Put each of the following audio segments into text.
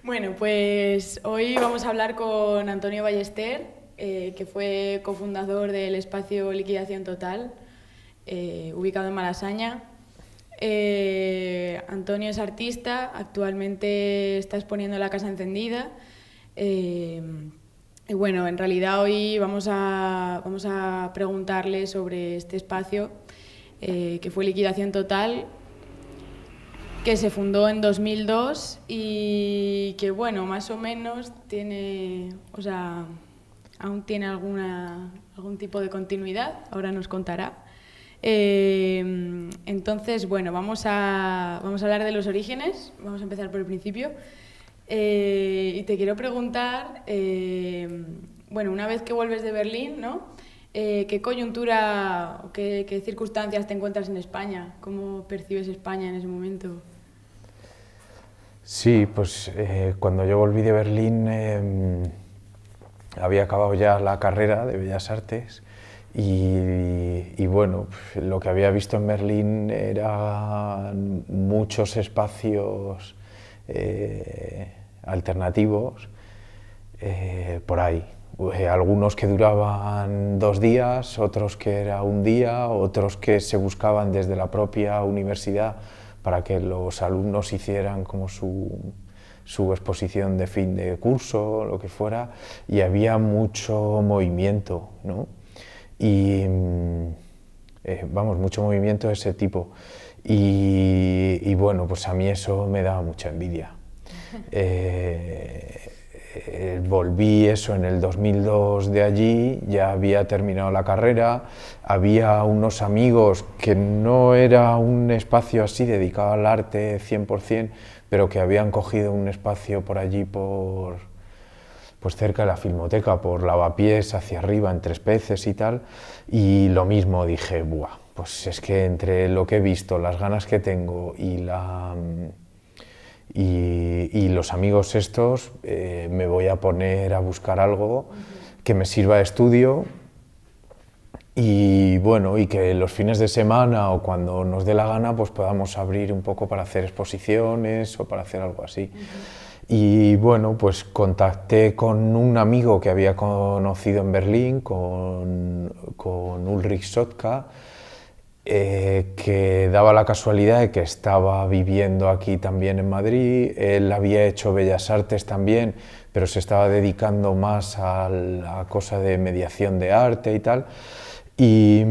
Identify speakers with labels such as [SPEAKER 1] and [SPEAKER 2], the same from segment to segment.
[SPEAKER 1] Bueno, pues hoy vamos a hablar con Antonio Ballester, que fue cofundador del espacio Liquidación Total, ubicado en Malasaña. Antonio es artista, actualmente está exponiendo La Casa Encendida. Y bueno, en realidad hoy vamos a preguntarle sobre este espacio, que fue Liquidación Total, que se fundó en 2002 y que, bueno, más o menos tiene, o sea, aún tiene algún tipo de continuidad, ahora nos contará. Entonces, bueno, vamos a hablar de los orígenes, vamos a empezar por el principio. Y te quiero preguntar, bueno, una vez que vuelves de Berlín, ¿no? ¿Qué coyuntura o qué circunstancias te encuentras en España? ¿Cómo percibes España en ese momento?
[SPEAKER 2] Sí, pues cuando yo volví de Berlín había acabado ya la carrera de Bellas Artes y bueno, lo que había visto en Berlín eran muchos espacios alternativos por ahí. Algunos que duraban 2 días, otros que era un día, otros que se buscaban desde la propia universidad para que los alumnos hicieran como su exposición de fin de curso, lo que fuera, y había mucho movimiento, ¿no? Y vamos, mucho movimiento de ese tipo. Y bueno, pues a mí eso me daba mucha envidia. Volví eso en el 2002 de allí, ya había terminado la carrera, había unos amigos que no era un espacio así dedicado al arte 100%, pero que habían cogido un espacio por allí, pues cerca de la Filmoteca, por Lavapiés, hacia arriba, en Tres Peces y tal, y lo mismo dije, buah, pues es que entre lo que he visto, las ganas que tengo y los amigos estos, me voy a poner a buscar algo que me sirva de estudio y bueno, y que los fines de semana o cuando nos dé la gana pues podamos abrir un poco para hacer exposiciones o para hacer algo así. Y bueno, pues contacté con un amigo que había conocido en Berlín, con Ulrich Sotka, que daba la casualidad de que estaba viviendo aquí también en Madrid. Él había hecho Bellas Artes también, pero se estaba dedicando más a la cosa de mediación de arte y tal. Y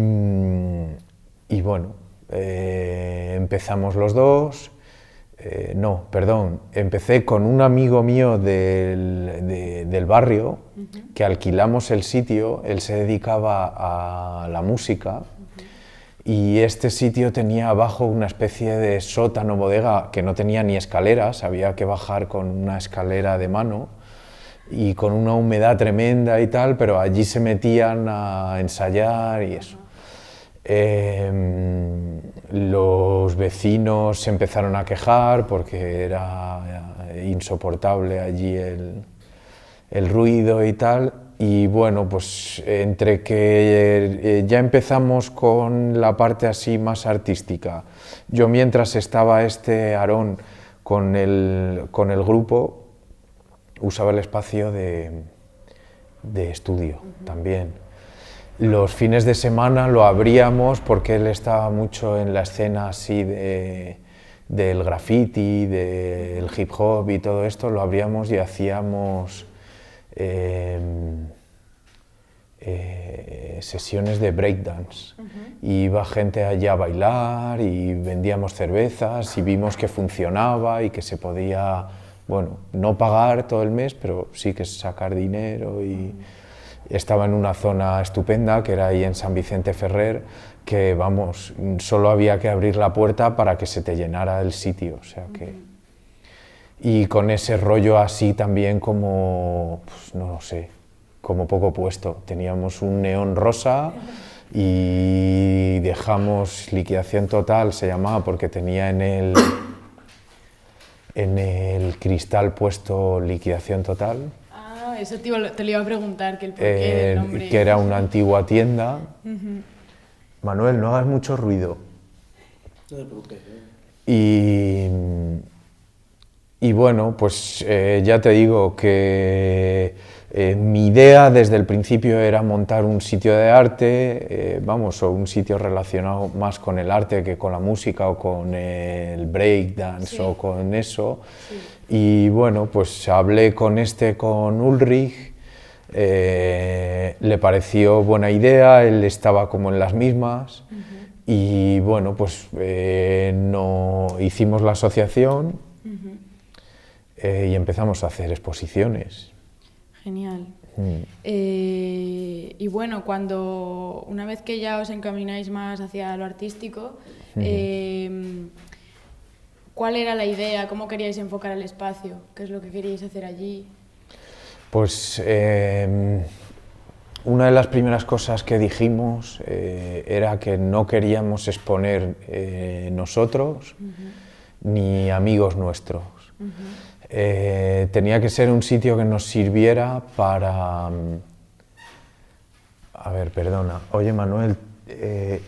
[SPEAKER 2] bueno, empezamos los dos. No, perdón, empecé con un amigo mío del barrio, que alquilamos el sitio. Él se dedicaba a la música. Y este sitio tenía abajo una especie de sótano bodega que no tenía ni escaleras, había que bajar con una escalera de mano y con una humedad tremenda y tal, pero allí se metían a ensayar y eso. Los vecinos se empezaron a quejar porque era insoportable allí el ruido y tal. Y bueno, pues entre que ya empezamos con la parte así más artística, yo mientras estaba Aarón con el grupo, usaba el espacio de estudio también. Los fines de semana lo abríamos porque él estaba mucho en la escena así del graffiti, del hip hop y todo esto, lo abríamos y hacíamos sesiones de breakdance. Y iba gente allí a bailar y vendíamos cervezas y vimos que funcionaba y que se podía, bueno, no pagar todo el mes, pero sí que sacar dinero. Y estaba en una zona estupenda que era ahí en San Vicente Ferrer, que vamos, solo había que abrir la puerta para que se te llenara el sitio, o sea que... Y con ese rollo así también como, pues no lo sé, como poco puesto. Teníamos un neón rosa y dejamos Liquidación Total, se llamaba, porque tenía en el cristal puesto Liquidación Total.
[SPEAKER 1] Ah, eso te lo iba a preguntar, que el porqué del nombre.
[SPEAKER 2] Que era una antigua tienda. Manuel, no hagas mucho ruido.
[SPEAKER 3] No te preocupes.
[SPEAKER 2] y bueno, pues ya te digo que mi idea desde el principio era montar un sitio de arte, vamos, o un sitio relacionado más con el arte que con la música o con el breakdance, sí, o con eso. Sí. Y bueno, pues hablé con Ulrich, le pareció buena idea, él estaba como en las mismas. Y bueno, pues hicimos la asociación y empezamos a hacer exposiciones.
[SPEAKER 1] Genial. Y bueno, una vez que ya os encamináis más hacia lo artístico, ¿cuál era la idea? ¿Cómo queríais enfocar el espacio? ¿Qué es lo que queríais hacer allí?
[SPEAKER 2] Pues una de las primeras cosas que dijimos era que no queríamos exponer nosotros ni amigos nuestros. Tenía que ser un sitio que nos sirviera para... A ver, perdona. Oye, Manuel,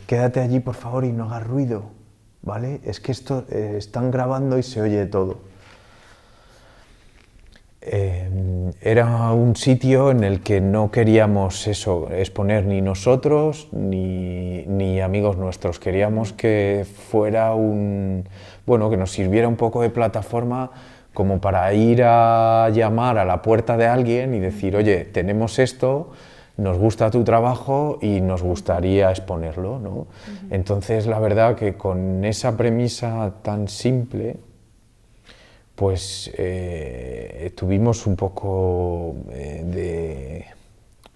[SPEAKER 2] quédate allí, por favor, y no hagas ruido, ¿vale? Es que esto están grabando y se oye todo. Era un sitio en el que no queríamos exponer ni nosotros ni amigos nuestros. Queríamos que fuera que nos sirviera un poco de plataforma como para ir a llamar a la puerta de alguien y decir, oye, tenemos esto, nos gusta tu trabajo y nos gustaría exponerlo, ¿no? Entonces, la verdad que con esa premisa tan simple, pues tuvimos un poco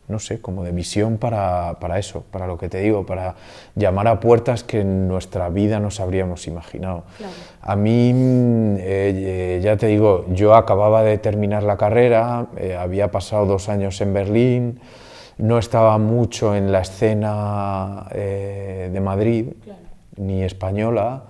[SPEAKER 2] no sé, como de visión para eso, para lo que te digo, para llamar a puertas que en nuestra vida nos habríamos imaginado. Claro. A mí, ya te digo, yo acababa de terminar la carrera, había pasado 2 años en Berlín, no estaba mucho en la escena de Madrid, claro, ni española,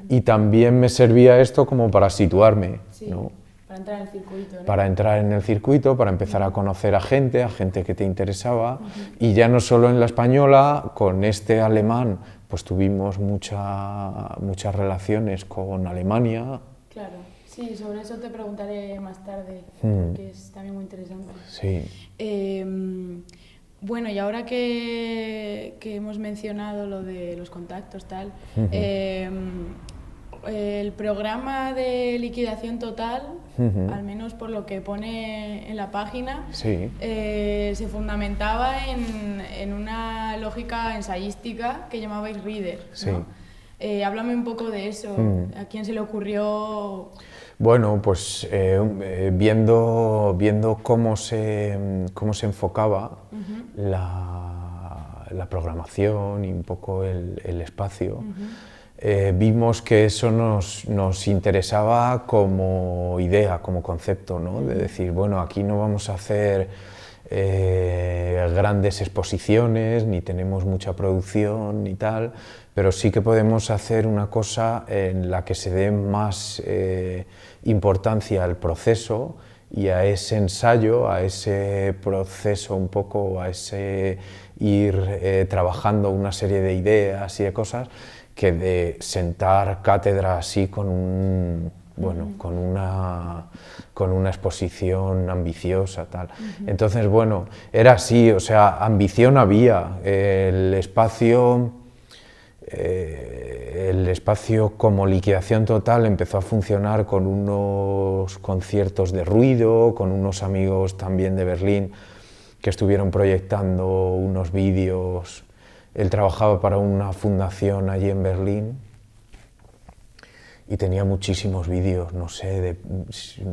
[SPEAKER 2] y también me servía esto como para situarme, sí, ¿no?
[SPEAKER 1] Para entrar en el circuito, ¿no?
[SPEAKER 2] Para entrar en el circuito, para empezar a conocer a gente que te interesaba, y ya no solo en la española, con este alemán, pues tuvimos muchas relaciones con Alemania.
[SPEAKER 1] Claro, sí, sobre eso te preguntaré más tarde, que es también muy interesante.
[SPEAKER 2] Sí.
[SPEAKER 1] Bueno, y ahora que hemos mencionado lo de los contactos, tal, el programa de liquidación total, al menos por lo que pone en la página,
[SPEAKER 2] sí,
[SPEAKER 1] se fundamentaba en una lógica ensayística que llamabais Reader, ¿no?
[SPEAKER 2] Sí.
[SPEAKER 1] Háblame un poco de eso, ¿a quién se le ocurrió?
[SPEAKER 2] Bueno, pues viendo cómo se enfocaba la programación y un poco el espacio, vimos que eso nos interesaba como idea, como concepto, ¿no? De decir, bueno, aquí no vamos a hacer grandes exposiciones, ni tenemos mucha producción ni tal, pero sí que podemos hacer una cosa en la que se dé más importancia al proceso y a ese ensayo, a ese proceso un poco, a ese ir trabajando una serie de ideas y de cosas, que de sentar cátedra así con una exposición ambiciosa, tal. Entonces, bueno, era así, o sea, ambición había, el espacio como liquidación total empezó a funcionar con unos conciertos de ruido, con unos amigos también de Berlín que estuvieron proyectando unos vídeos. Él trabajaba para una fundación allí en Berlín y tenía muchísimos vídeos, no sé,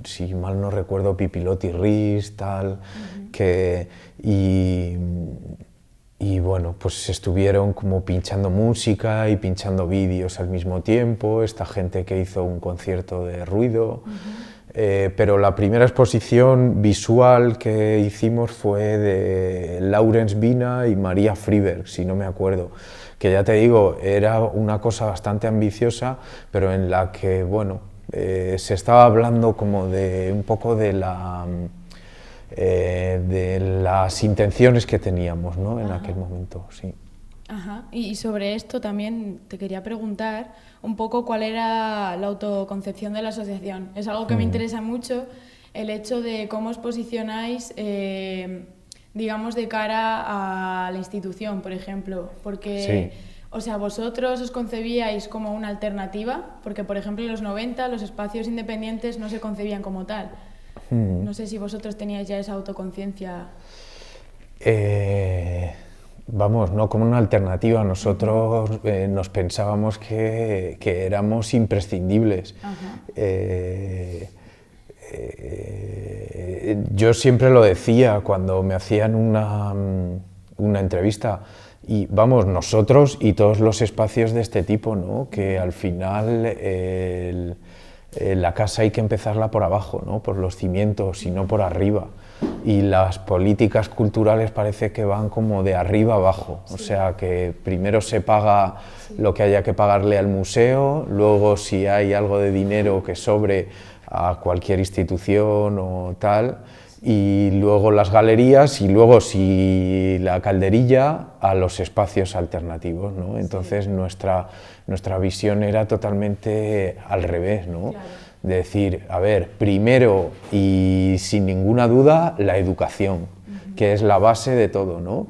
[SPEAKER 2] si mal no recuerdo, Pipilotti Ries, tal, y bueno, pues estuvieron como pinchando música y pinchando vídeos al mismo tiempo, esta gente que hizo un concierto de ruido. Pero la primera exposición visual que hicimos fue de Laurens Vina y María Friberg, si no me acuerdo, que ya te digo, era una cosa bastante ambiciosa, pero en la que, bueno, se estaba hablando como de un poco de las intenciones que teníamos, ¿no? En aquel momento, sí.
[SPEAKER 1] Ajá. Y sobre esto también te quería preguntar un poco cuál era la autoconcepción de la asociación. Es algo que me interesa mucho, el hecho de cómo os posicionáis, digamos, de cara a la institución, por ejemplo. Porque, o sea, vosotros os concebíais como una alternativa, porque, por ejemplo, en los 90 los espacios independientes no se concebían como tal. No sé si vosotros teníais ya esa autoconciencia.
[SPEAKER 2] Vamos, no como una alternativa, nosotros nos pensábamos que éramos imprescindibles. Yo siempre lo decía cuando me hacían una entrevista, y vamos, nosotros y todos los espacios de este tipo, ¿no? Que al final la casa hay que empezarla por abajo, ¿no? Por los cimientos y no por arriba. Y las políticas culturales parece que van como de arriba abajo, o sea que primero se paga lo que haya que pagarle al museo, luego si hay algo de dinero que sobre a cualquier institución o tal, y luego las galerías, y luego si la calderilla a los espacios alternativos, ¿no? Entonces nuestra visión era totalmente al revés, ¿no? Claro. De decir, a ver, primero y sin ninguna duda la educación, que es la base de todo, ¿no?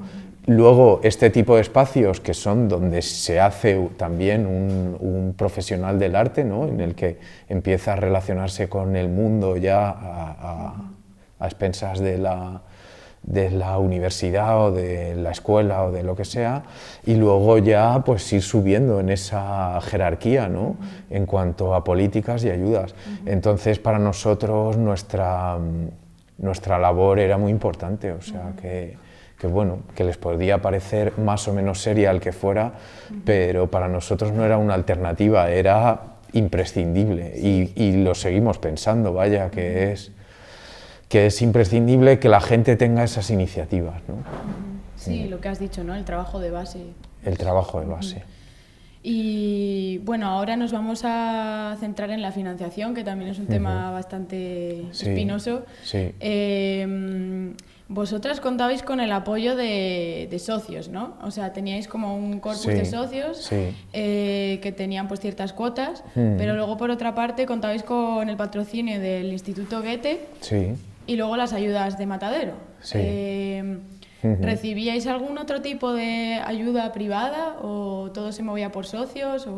[SPEAKER 2] Luego este tipo de espacios que son donde se hace también un profesional del arte, ¿no? En el que empieza a relacionarse con el mundo ya a expensas de la universidad o de la escuela o de lo que sea, y luego ya pues ir subiendo en esa jerarquía, ¿no? En cuanto a políticas y ayudas. Entonces para nosotros nuestra labor era muy importante, o sea que bueno, que les podía parecer más o menos seria el que fuera, pero para nosotros no era una alternativa, era imprescindible, y lo seguimos pensando, vaya, que es imprescindible que la gente tenga esas iniciativas, ¿no?
[SPEAKER 1] Sí, lo que has dicho, ¿no? El trabajo de base.
[SPEAKER 2] El trabajo de base.
[SPEAKER 1] Y bueno, ahora nos vamos a centrar en la financiación, que también es un tema bastante espinoso.
[SPEAKER 2] Sí.
[SPEAKER 1] Vosotras contabais con el apoyo de socios, ¿no? O sea, teníais como un corpus de socios que tenían pues ciertas cuotas, pero luego por otra parte contabais con el patrocinio del Instituto Goethe.
[SPEAKER 2] Sí.
[SPEAKER 1] Y luego las ayudas de Matadero. ¿Recibíais algún otro tipo de ayuda privada o todo se movía por socios?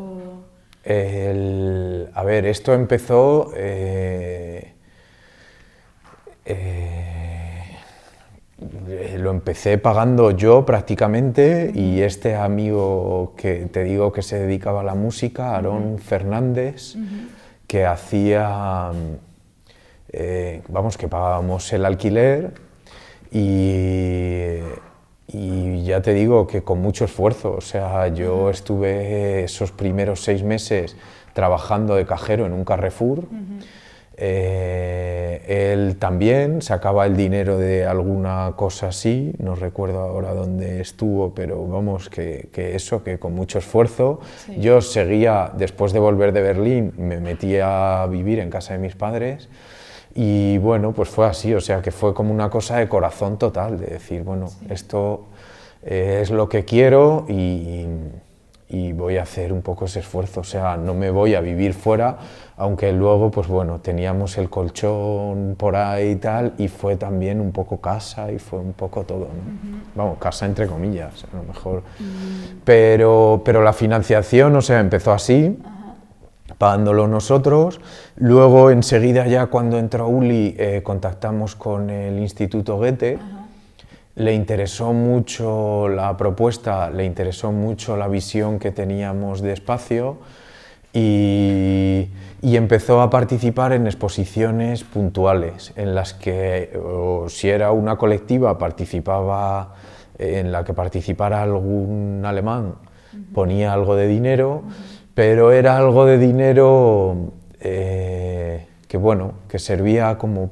[SPEAKER 2] A ver, esto empezó... lo empecé pagando yo prácticamente, y este amigo que te digo que se dedicaba a la música, Aarón Fernández, que hacía... vamos, que pagábamos el alquiler, y ya te digo que con mucho esfuerzo, o sea, yo estuve esos primeros 6 meses trabajando de cajero en un Carrefour. Él también sacaba el dinero de alguna cosa así, no recuerdo ahora dónde estuvo, pero vamos, que con mucho esfuerzo. Yo seguía, después de volver de Berlín, me metí a vivir en casa de mis padres. Y bueno, pues fue así, o sea que fue como una cosa de corazón total, de decir, bueno, esto es lo que quiero y voy a hacer un poco ese esfuerzo, o sea, no me voy a vivir fuera, aunque luego, pues bueno, teníamos el colchón por ahí y tal, y fue también un poco casa y fue un poco todo, ¿no? Vamos, casa entre comillas, a lo mejor. Pero la financiación, o sea, empezó así, pagándolo nosotros. Luego, enseguida ya cuando entró Uli, contactamos con el Instituto Goethe. Le interesó mucho la propuesta, le interesó mucho la visión que teníamos de espacio, y empezó a participar en exposiciones puntuales, en las que, o si era una colectiva, participaba, en la que participara algún alemán, ponía algo de dinero, pero era algo de dinero que bueno, que servía como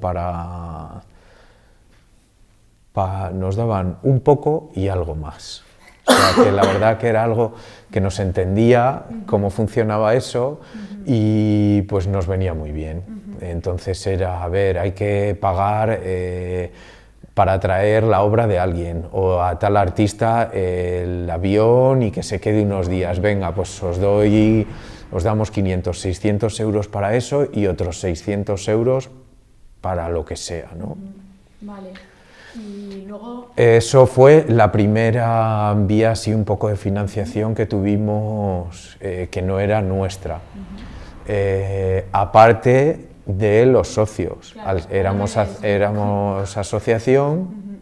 [SPEAKER 2] nos daban un poco y algo más. O sea, que la verdad que era algo que nos entendía cómo funcionaba eso, y pues nos venía muy bien. Entonces era, a ver, hay que pagar para traer la obra de alguien, o a tal artista el avión y que se quede unos días. Venga, pues os damos 500, 600 euros para eso y otros 600 euros para lo que sea, ¿no?
[SPEAKER 1] Vale. Y luego...
[SPEAKER 2] Eso fue la primera vía, así un poco de financiación que tuvimos, que no era nuestra. Aparte de los socios,
[SPEAKER 1] Claro,
[SPEAKER 2] éramos asociación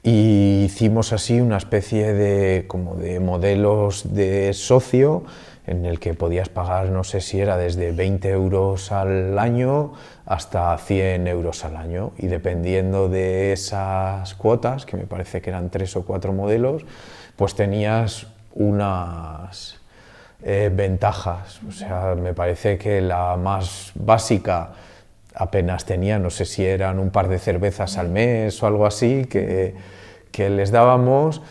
[SPEAKER 2] y hicimos así una especie de, como de modelos de socio en el que podías pagar, no sé si era desde 20 euros al año hasta 100 euros al año, y dependiendo de esas cuotas, que me parece que eran 3 o 4 modelos, pues tenías unas ventajas. O sea, me parece que la más básica apenas tenía, no sé si eran un par de cervezas al mes o algo así que les dábamos,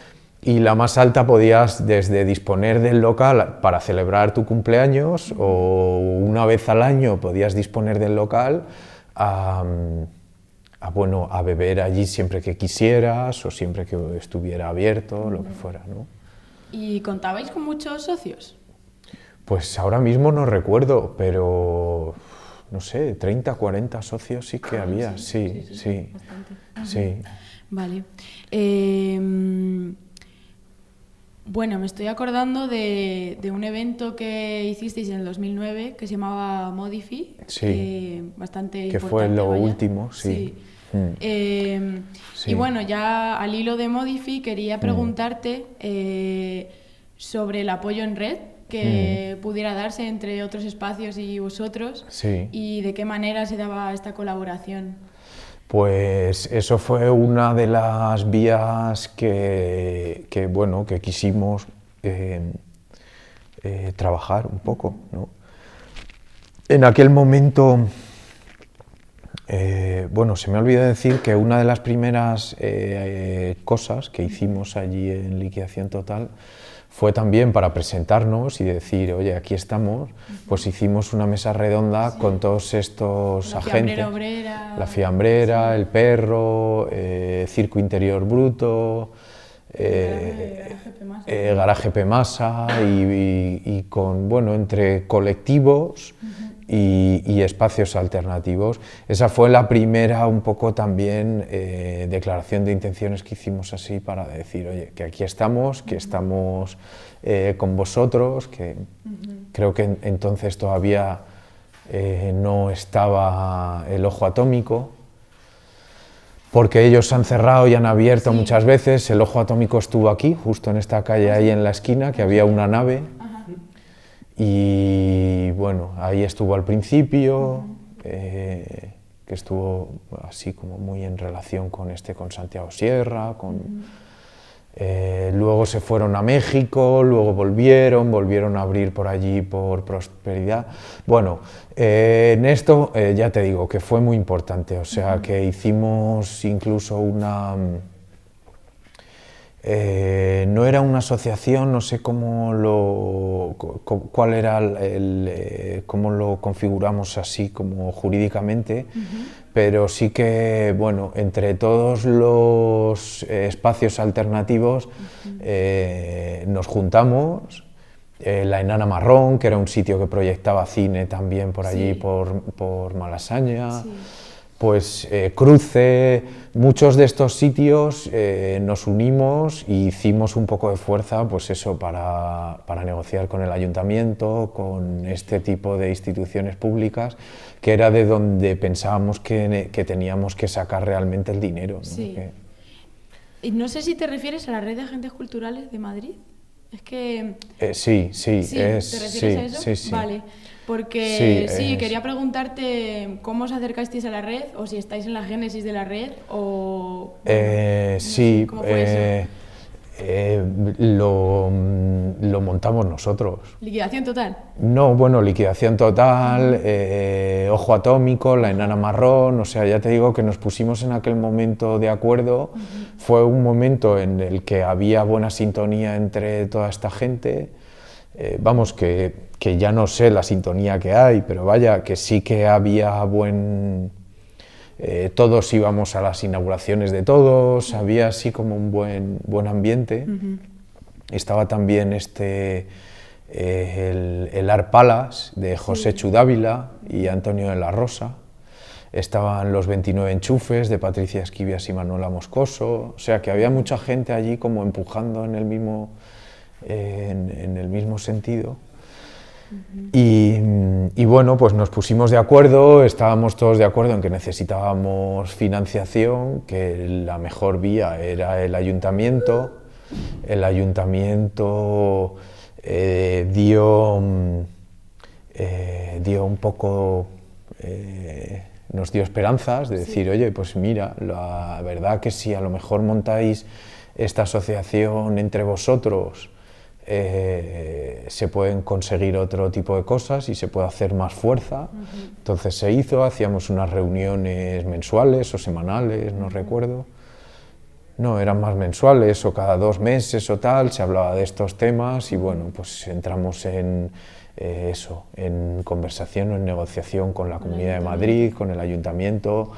[SPEAKER 2] y la más alta podías desde disponer del local para celebrar tu cumpleaños, o una vez al año podías disponer del local a beber allí siempre que quisieras o siempre que estuviera abierto, lo que fuera, ¿no?
[SPEAKER 1] ¿Y contabais con muchos socios?
[SPEAKER 2] Pues ahora mismo no recuerdo, pero no sé, 30, 40 socios sí que había, sí.
[SPEAKER 1] Bastante.
[SPEAKER 2] Sí.
[SPEAKER 1] Vale. Bueno, me estoy acordando de un evento que hicisteis en el 2009 que se llamaba Modifi, bastante
[SPEAKER 2] que
[SPEAKER 1] importante.
[SPEAKER 2] fue lo
[SPEAKER 1] vaya.
[SPEAKER 2] último, sí.
[SPEAKER 1] Y bueno, ya al hilo de Modifi quería preguntarte sobre el apoyo en red que pudiera darse entre otros espacios y vosotros, y de qué manera se daba esta colaboración.
[SPEAKER 2] Pues eso fue una de las vías que quisimos trabajar un poco, ¿no? En aquel momento, se me olvidó decir que una de las primeras cosas que hicimos allí en Liquidación Total fue también para presentarnos y decir, oye, aquí estamos. Pues hicimos una mesa redonda con todos estos agentes,
[SPEAKER 1] Obrera,
[SPEAKER 2] la Fiambrera, el Perro, Circo Interior Bruto, Garaje Pemasa, y con, entre colectivos y espacios alternativos. Esa fue la primera un poco también declaración de intenciones que hicimos así para decir, oye, que aquí estamos, que estamos con vosotros, que creo que entonces todavía no estaba el Ojo Atómico, porque ellos han cerrado y han abierto muchas veces. El Ojo Atómico estuvo aquí, justo en esta calle ahí en la esquina, que había una nave. Y bueno, ahí estuvo al principio, que estuvo así como muy en relación con Santiago Sierra, luego se fueron a México, luego volvieron a abrir por allí por Prosperidad. Bueno, en esto ya te digo que fue muy importante, o sea que hicimos incluso no era una asociación, no sé cómo cómo lo configuramos así como jurídicamente, pero sí que, bueno, entre todos los espacios alternativos nos juntamos. La Enana Marrón, que era un sitio que proyectaba cine también por allí, por Malasaña. Pues Cruce, muchos de estos sitios nos unimos y hicimos un poco de fuerza, pues eso, para negociar con el ayuntamiento, con este tipo de instituciones públicas, que era de donde pensábamos que teníamos que sacar realmente el dinero, ¿no?
[SPEAKER 1] Sí. Y no sé si te refieres a la Red de Agentes Culturales de Madrid. Es que...
[SPEAKER 2] Sí.
[SPEAKER 1] ¿Te refieres a eso?
[SPEAKER 2] Sí.
[SPEAKER 1] Vale. Porque quería preguntarte cómo os acercasteis a la red, o si estáis en la génesis de la red, o... ¿Cómo fue eso?
[SPEAKER 2] Lo montamos nosotros.
[SPEAKER 1] ¿Liquidación Total?
[SPEAKER 2] No, bueno, Liquidación Total, Ojo Atómico, la Enana Marrón, o sea, ya te digo que nos pusimos en aquel momento de acuerdo. Fue un momento en el que había buena sintonía entre toda esta gente. Vamos, que ya no sé la sintonía que hay, pero vaya, que sí que había buen todos íbamos a las inauguraciones de todos, había así como un buen ambiente. Estaba también el Art Palace de José Chu Dávila y Antonio de la Rosa. Estaban los 29 enchufes de Patricia Esquivias y Manuela Moscoso, o sea que había mucha gente allí como empujando en el mismo sentido. Y bueno, pues nos pusimos de acuerdo, estábamos todos de acuerdo en que necesitábamos financiación, que la mejor vía era el ayuntamiento. El ayuntamiento dio un poco, nos dio esperanzas de decir, oye, pues mira, la verdad que si a lo mejor montáis esta asociación entre vosotros, se pueden conseguir otro tipo de cosas y se puede hacer más fuerza. Entonces se hizo, hacíamos unas reuniones mensuales o semanales, no recuerdo. No, eran más mensuales o cada 2 meses o tal, se hablaba de estos temas y bueno, pues entramos en en conversación o en negociación con la Comunidad de Madrid, con el Ayuntamiento.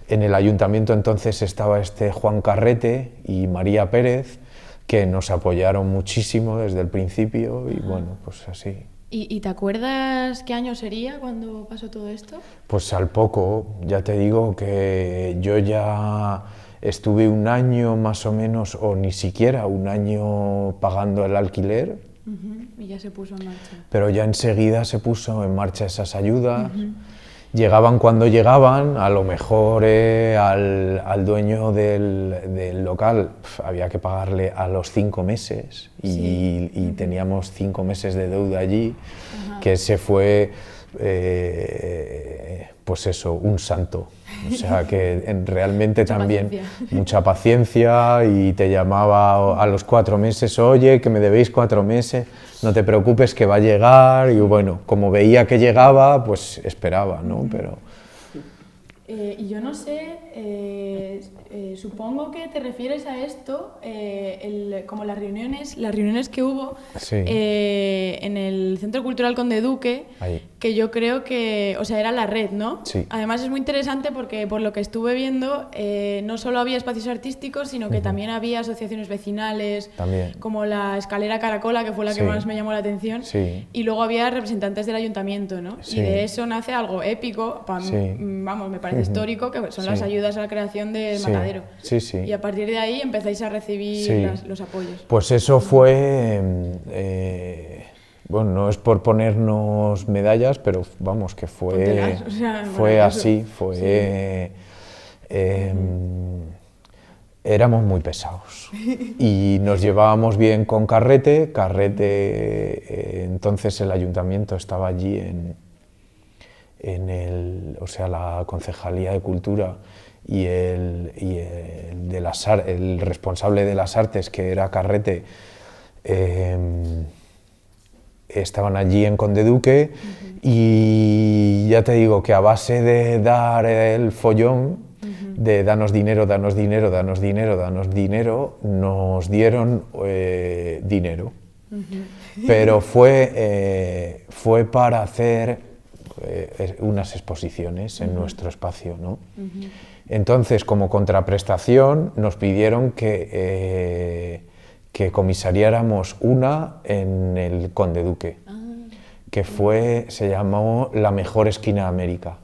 [SPEAKER 2] En el Ayuntamiento entonces estaba Juan Carrete y María Pérez, que nos apoyaron muchísimo desde el principio y bueno, pues así.
[SPEAKER 1] ¿Y te acuerdas qué año sería cuando pasó todo esto?
[SPEAKER 2] Pues al poco, ya te digo que yo ya estuve 1 año más o menos, o ni siquiera 1 año pagando el alquiler.
[SPEAKER 1] Y ya se puso en marcha.
[SPEAKER 2] Pero ya enseguida se puso en marcha esas ayudas. Llegaban cuando llegaban, a lo mejor al dueño del local había que pagarle a los 5 meses y teníamos 5 meses de deuda allí, que se fue, pues eso, un santo. O sea que realmente también mucha paciencia y te llamaba a los 4 meses, oye, que me debéis 4 meses, no te preocupes que va a llegar, y bueno, como veía que llegaba, pues esperaba, ¿no? Pero...
[SPEAKER 1] y yo no sé, supongo que te refieres a esto, como las reuniones que hubo en el Centro Cultural Conde Duque, que yo creo que, o sea, era la red, ¿no?
[SPEAKER 2] Sí.
[SPEAKER 1] Además es muy interesante porque por lo que estuve viendo, no solo había espacios artísticos, sino que también había asociaciones vecinales, como la Escalera Caracola, que fue la que más me llamó la atención, y luego había representantes del ayuntamiento, ¿no? Y de eso nace algo épico, vamos, me parece histórico, que son las ayudas a la creación del matadero. Y a partir de ahí empezáis a recibir los apoyos.
[SPEAKER 2] Pues eso fue, bueno, no es por ponernos medallas, pero vamos, que fue,
[SPEAKER 1] o sea,
[SPEAKER 2] fue así, fue... éramos muy pesados y nos llevábamos bien con Carrete. Entonces el ayuntamiento estaba allí o sea, la Concejalía de Cultura y el responsable de las artes, que era Carrete, estaban allí en Conde Duque y ya te digo que a base de dar el follón, de danos dinero, danos dinero, danos dinero, danos dinero, nos dieron dinero. Pero fue para hacer unas exposiciones en nuestro espacio, ¿no? Entonces, como contraprestación, nos pidieron que comisariáramos una en el Conde Duque, que se llamó La Mejor Esquina de América,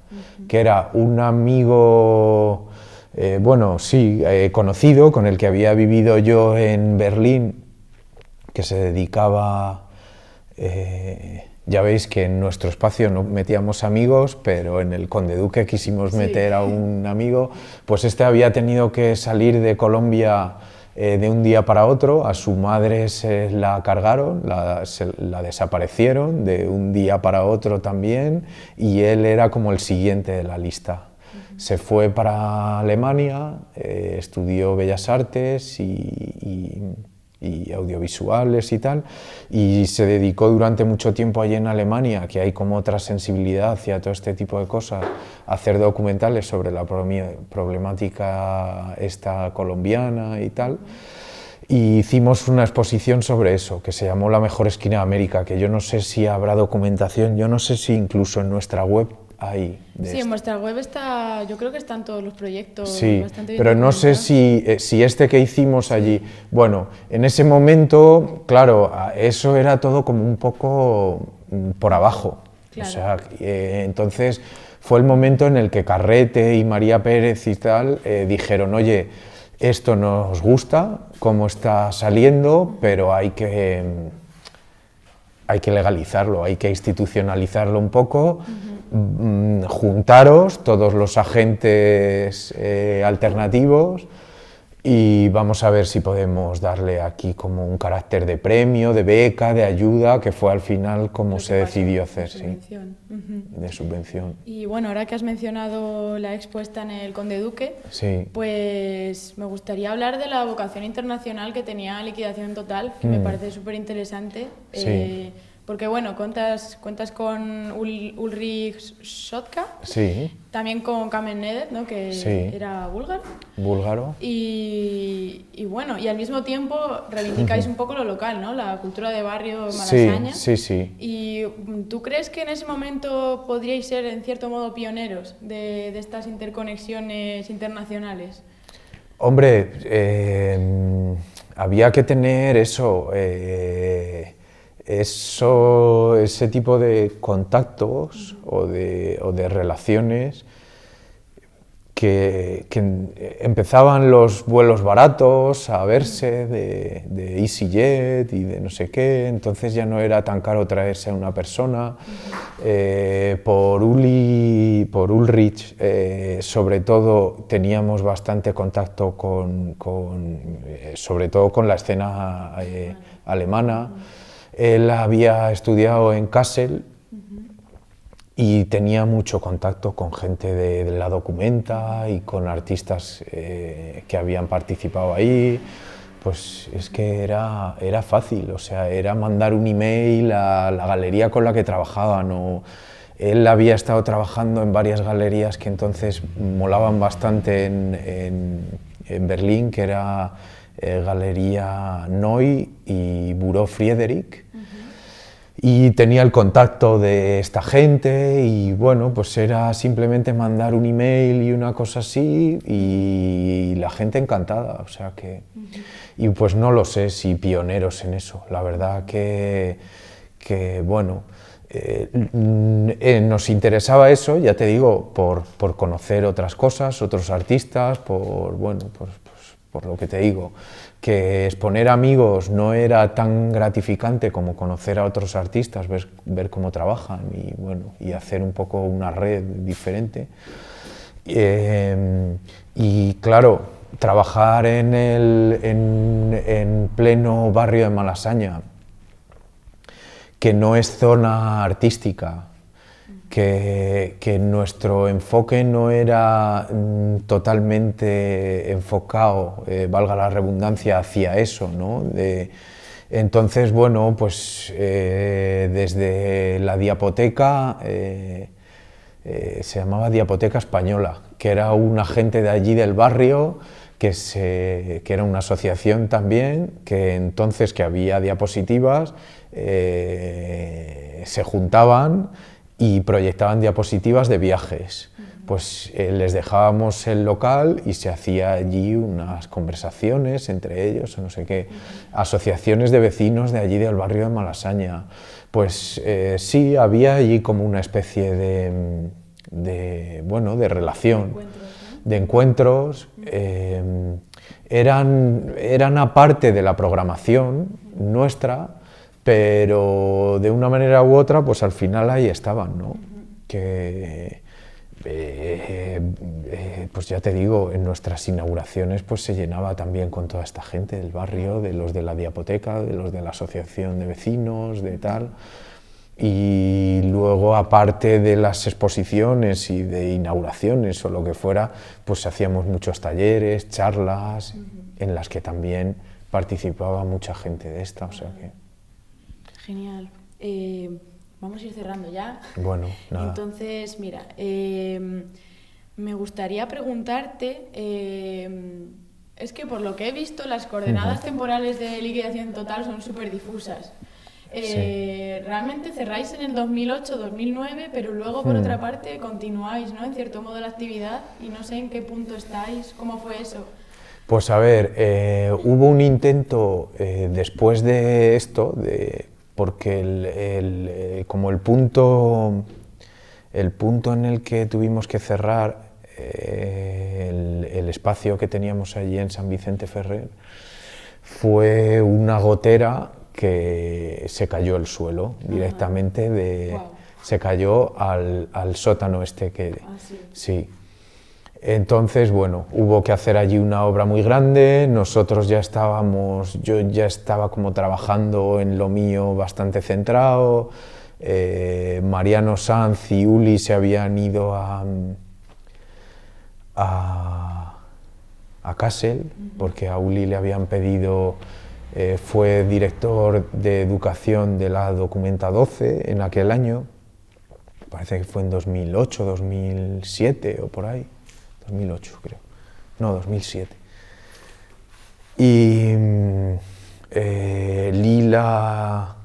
[SPEAKER 2] que era un amigo, conocido, con el que había vivido yo en Berlín, que se dedicaba... ya veis que en nuestro espacio no metíamos amigos, pero en el Conde Duque quisimos meter a un amigo. Pues había tenido que salir de Colombia de un día para otro, a su madre se la cargaron, la desaparecieron de un día para otro también, y él era como el siguiente de la lista. Se fue para Alemania, estudió Bellas Artes y audiovisuales y tal, y se dedicó durante mucho tiempo allí en Alemania, que hay como otra sensibilidad hacia todo este tipo de cosas, a hacer documentales sobre la problemática colombiana y tal, y hicimos una exposición sobre eso, que se llamó La Mejor Esquina de América, que yo no sé si habrá documentación, yo no sé si incluso en nuestra web ahí.
[SPEAKER 1] Sí, en vuestra web está, yo creo que están todos los proyectos.
[SPEAKER 2] Sí,
[SPEAKER 1] bastante bien
[SPEAKER 2] pero no sé si este que hicimos allí, bueno, en ese momento, claro, eso era todo como un poco por abajo.
[SPEAKER 1] Claro.
[SPEAKER 2] O sea, entonces fue el momento en el que Carrete y María Pérez y tal dijeron, oye, esto nos gusta, cómo está saliendo, pero hay que legalizarlo, hay que institucionalizarlo un poco, juntaros todos los agentes alternativos y vamos a ver si podemos darle aquí como un carácter de premio, de beca, de ayuda, que fue al final como se decidió hacer, sí, de subvención.
[SPEAKER 1] Y bueno, ahora que has mencionado la expuesta en el Conde Duque,
[SPEAKER 2] sí.
[SPEAKER 1] Pues me gustaría hablar de la vocación internacional que tenía Liquidación Total, que me parece súper interesante.
[SPEAKER 2] Sí.
[SPEAKER 1] Porque bueno, cuentas con Ulrich Sotka,
[SPEAKER 2] Sí.
[SPEAKER 1] también con Kamen Neder, ¿no? Que
[SPEAKER 2] sí.
[SPEAKER 1] era búlgaro.
[SPEAKER 2] Búlgaro.
[SPEAKER 1] Y bueno, y al mismo tiempo reivindicáis un poco lo local, ¿no? La cultura de barrio malasaña.
[SPEAKER 2] Sí, sí, sí.
[SPEAKER 1] ¿Y tú crees que en ese momento podríais ser en cierto modo pioneros de estas interconexiones internacionales?
[SPEAKER 2] Hombre, había que tener ese tipo de contactos o de relaciones que empezaban los vuelos baratos a verse de EasyJet y de no sé qué, entonces ya no era tan caro traerse a una persona. Por Ulrich, sobre todo, teníamos bastante contacto sobre todo con la escena alemana. Él había estudiado en Kassel y tenía mucho contacto con gente de la Documenta y con artistas que habían participado ahí. Pues es que era fácil, o sea, era mandar un email a la galería con la que trabajaban. Él había estado trabajando en varias galerías que entonces molaban bastante en Berlín, que era Galería Neu y Bureau Friedrich. Y tenía el contacto de esta gente y bueno, pues era simplemente mandar un email y una cosa así y la gente encantada, o sea que... Y pues no lo sé si pioneros en eso, la verdad que bueno, nos interesaba eso, ya te digo, por conocer otras cosas, otros artistas, por lo que te digo, que exponer amigos no era tan gratificante como conocer a otros artistas, ver cómo trabajan y, bueno, y hacer un poco una red diferente. Y claro, trabajar en pleno barrio de Malasaña, que no es zona artística, que nuestro enfoque no era totalmente enfocado, valga la redundancia, hacia eso, ¿no? Entonces, bueno, pues desde la Diapoteca, se llamaba Diapoteca Española, que era un agente de allí del barrio, que era una asociación también, que entonces que había diapositivas, se juntaban y proyectaban diapositivas de viajes. Pues les dejábamos el local y se hacía allí unas conversaciones entre ellos, o no sé qué, asociaciones de vecinos de allí del barrio de Malasaña. Pues sí, había allí como una especie de relación, de encuentros. Eran aparte de la programación nuestra, pero de una manera u otra, pues al final ahí estaban, ¿no? Que, pues ya te digo, en nuestras inauguraciones pues se llenaba también con toda esta gente del barrio, de los de la Diapoteca, de los de la asociación de vecinos, de tal. Y luego, aparte de las exposiciones y de inauguraciones o lo que fuera, pues hacíamos muchos talleres, charlas, en las que también participaba mucha gente de esta, o sea que...
[SPEAKER 1] Genial. Vamos a ir cerrando ya.
[SPEAKER 2] Bueno, nada.
[SPEAKER 1] Entonces, mira, me gustaría preguntarte, es que por lo que he visto, las coordenadas temporales de Liquidación Total son súper difusas. Realmente cerráis en el 2008-2009, pero luego, por otra parte, continuáis, ¿no? En cierto modo la actividad, y no sé en qué punto estáis, ¿cómo fue eso?
[SPEAKER 2] Pues a ver, hubo un intento después de esto, porque como el punto en el que tuvimos que cerrar el espacio que teníamos allí en San Vicente Ferrer fue una gotera que se cayó al suelo directamente,
[SPEAKER 1] Wow.
[SPEAKER 2] se cayó al sótano este que...
[SPEAKER 1] Sí.
[SPEAKER 2] Sí. Entonces, bueno, hubo que hacer allí una obra muy grande, nosotros yo ya estaba como trabajando en lo mío bastante centrado, Mariano Sanz y Uli se habían ido a Kassel, porque a Uli le habían pedido, fue director de educación de la Documenta 12 en aquel año, parece que fue en 2008, 2007 o por ahí. 2008 creo, no, 2007. Y Lila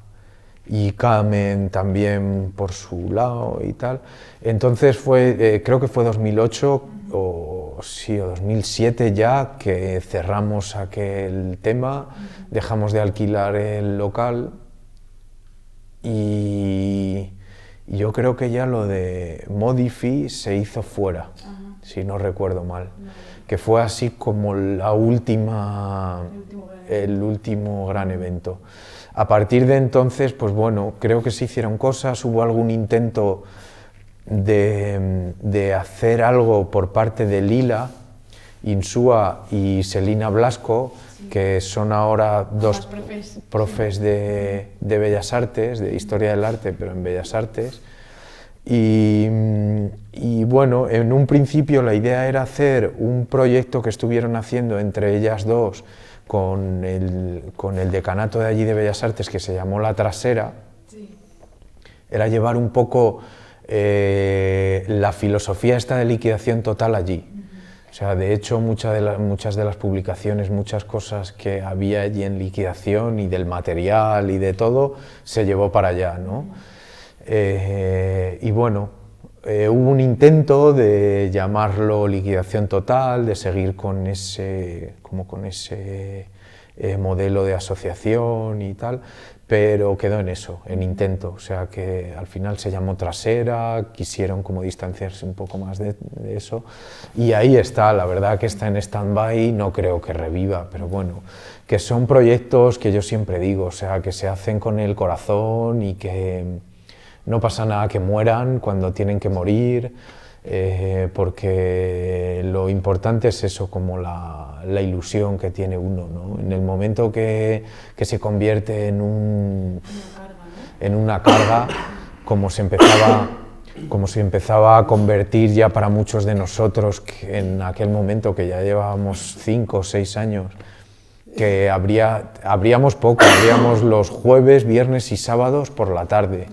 [SPEAKER 2] y Carmen también por su lado y tal. Entonces creo que fue 2008 o 2007 ya que cerramos aquel tema, dejamos de alquilar el local y yo creo que ya lo de Modifi se hizo fuera. Si no recuerdo mal, que fue así como el último gran evento. A partir de entonces, pues bueno, creo que se hicieron cosas, hubo algún intento de hacer algo por parte de Lila, Insúa y Selina Blasco, que son ahora dos profes de Bellas Artes, de Historia del Arte, pero en Bellas Artes. Y bueno, en un principio la idea era hacer un proyecto que estuvieron haciendo entre ellas dos con el decanato de allí de Bellas Artes que se llamó La Trasera. Sí. Era llevar un poco la filosofía esta de liquidación total allí. O sea, de hecho muchas de las publicaciones, muchas cosas que había allí en liquidación y del material y de todo, se llevó para allá, ¿no? Y bueno, hubo un intento de llamarlo liquidación total, de seguir con ese modelo de asociación y tal, pero quedó en eso, en intento, o sea que al final se llamó Trasera, quisieron como distanciarse un poco más de eso, y ahí está, la verdad que está en stand-by, no creo que reviva, pero bueno, que son proyectos que yo siempre digo, o sea, que se hacen con el corazón y que no pasa nada que mueran cuando tienen que morir, porque lo importante es eso, como la ilusión que tiene uno, ¿no? En el momento que se convierte en una carga, como se empezaba a convertir ya para muchos de nosotros en aquel momento que ya llevábamos 5 o 6 años, que abríamos poco, abríamos los jueves, viernes y sábados por la tarde.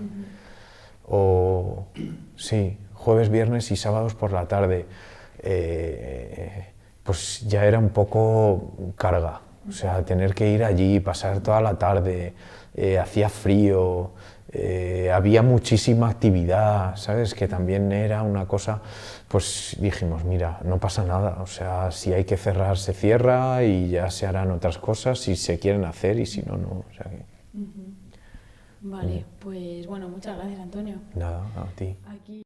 [SPEAKER 2] Sí, jueves, viernes y sábados por la tarde, pues ya era un poco carga, o sea, tener que ir allí, pasar toda la tarde, hacía frío, había muchísima actividad, ¿sabes? Que también era una cosa, pues dijimos, mira, no pasa nada, o sea, si hay que cerrar, se cierra y ya se harán otras cosas si se quieren hacer y si no, no, o sea que...
[SPEAKER 1] Vale, pues bueno, muchas gracias, Antonio.
[SPEAKER 2] Nada, a ti.
[SPEAKER 1] Aquí